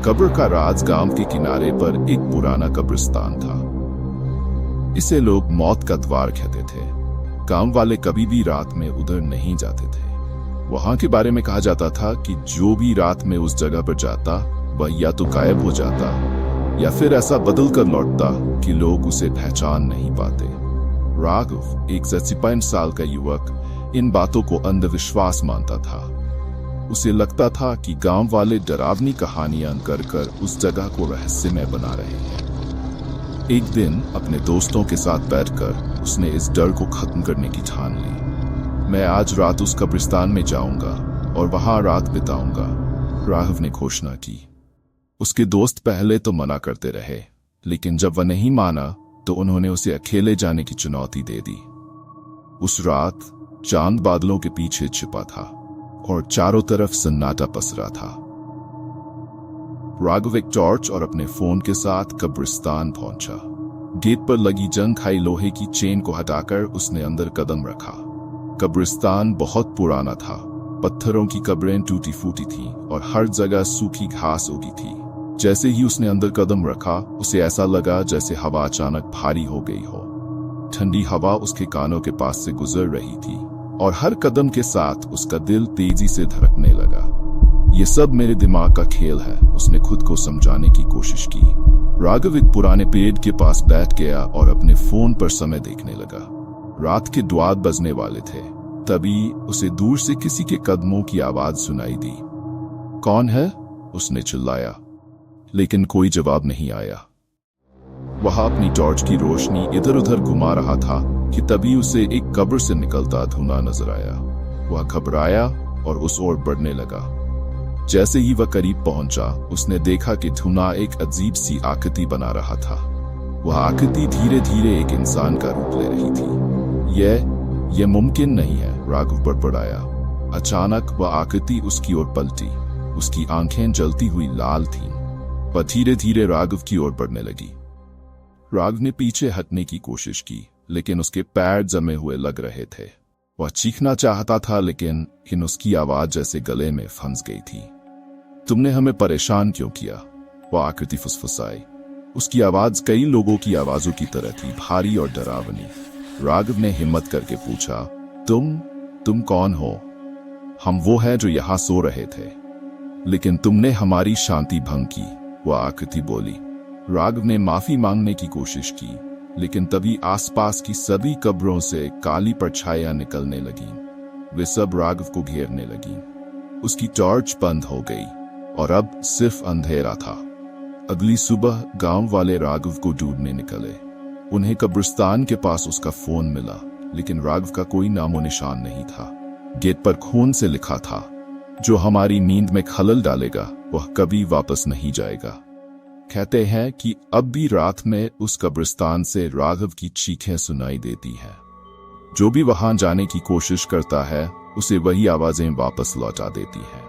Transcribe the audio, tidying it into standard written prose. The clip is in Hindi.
कब्र का राज गांव के किनारे पर एक पुराना कब्रिस्तान था। इसे लोग मौत का द्वार कहते थे। गांव वाले कभी भी रात में उधर नहीं जाते थे। वहां के बारे में कहा जाता था कि जो भी रात में उस जगह पर जाता वह या तो गायब हो जाता या फिर ऐसा बदल कर लौटता कि लोग उसे पहचान नहीं पाते। राघव, एक 55 साल का युवक, इन बातों को अंधविश्वास मानता था। उसे लगता था कि गांव वाले डरावनी कहानियां कर कर उस जगह को रहस्यमय बना रहे हैं। एक दिन अपने दोस्तों के साथ बैठकर उसने इस डर को खत्म करने की ठान ली। मैं आज रात उस कब्रिस्तान में जाऊंगा और वहां रात बिताऊंगा, राघव ने घोषणा की। उसके दोस्त पहले तो मना करते रहे, लेकिन जब वह नहीं माना तो उन्होंने उसे अकेले जाने की चुनौती दे दी। उस रात चांद बादलों के पीछे छिपा था और चारों तरफ सन्नाटा पसरा था। राघव एक टॉर्च और अपने फोन के साथ कब्रिस्तान पहुंचा। गेट पर लगी जंग खाई लोहे की चेन को हटाकर उसने अंदर कदम रखा। कब्रिस्तान बहुत पुराना था। पत्थरों की कब्रें टूटी फूटी थीं और हर जगह सूखी घास उगी थी। जैसे ही उसने अंदर कदम रखा, उसे ऐसा लगा जैसे हवा अचानक भारी हो गई हो। ठंडी हवा उसके कानों के पास से गुजर रही थी और हर कदम के साथ उसका दिल तेजी से धड़कने लगा। ये सब मेरे दिमाग का खेल है, उसने खुद को समझाने की कोशिश की। राघव एक पुराने पेड़ के पास बैठ गया और अपने फोन पर समय देखने लगा। रात के 2 बजने वाले थे। तभी उसे दूर से किसी के कदमों की आवाज सुनाई दी। कौन है? उसने चिल्लाया, लेकिन कोई जवाब नहीं आया। वह अपनी टॉर्च की रोशनी इधर उधर घुमा रहा था कि तभी उसे एक कब्र से निकलता धुआं नजर आया। वह घबराया और उस ओर बढ़ने लगा। जैसे ही वह करीब पहुंचा, उसने देखा कि धुआं एक अजीब सी आकृति बना रहा था। वह आकृति धीरे धीरे एक इंसान का रूप ले रही थी। यह मुमकिन नहीं है, राघव बड़बड़ाया। अचानक वह आकृति उसकी ओर पलटी। उसकी आंखें जलती हुई लाल थीं। वह धीरे धीरे राघव की ओर बढ़ने लगी। राघव ने पीछे हटने की कोशिश की, लेकिन उसके पैर जमे हुए लग रहे थे। वह चीखना चाहता था, लेकिन उसकी आवाज जैसे गले में फंस गई थी। तुमने हमें परेशान क्यों किया? वह आकृति फुसफुसाई। उसकी आवाज कई लोगों की आवाजों की तरह थी, भारी और डरावनी। राघव ने हिम्मत करके पूछा, तुम कौन हो? हम वो हैं जो यहाँ सो रहे थे, लेकिन तुमने हमारी शांति भंग की, वह आकृति बोली। राघव ने माफी मांगने की कोशिश की, लेकिन तभी आसपास की सभी कब्रों से काली परछाइयां निकलने लगीं। वे सब राघव को घेरने लगीं। उसकी टॉर्च बंद हो गई और अब सिर्फ अंधेरा था। अगली सुबह गांव वाले राघव को ढूंढने निकले। उन्हें कब्रिस्तान के पास उसका फोन मिला, लेकिन राघव का कोई नामो निशान नहीं था। गेट पर खून से लिखा था, जो हमारी नींद में खलल डालेगा वह कभी वापस नहीं जाएगा। कहते हैं कि अब भी रात में उस कब्रिस्तान से राघव की चीखें सुनाई देती हैं। जो भी वहां जाने की कोशिश करता है, उसे वही आवाजें वापस लौटा देती हैं।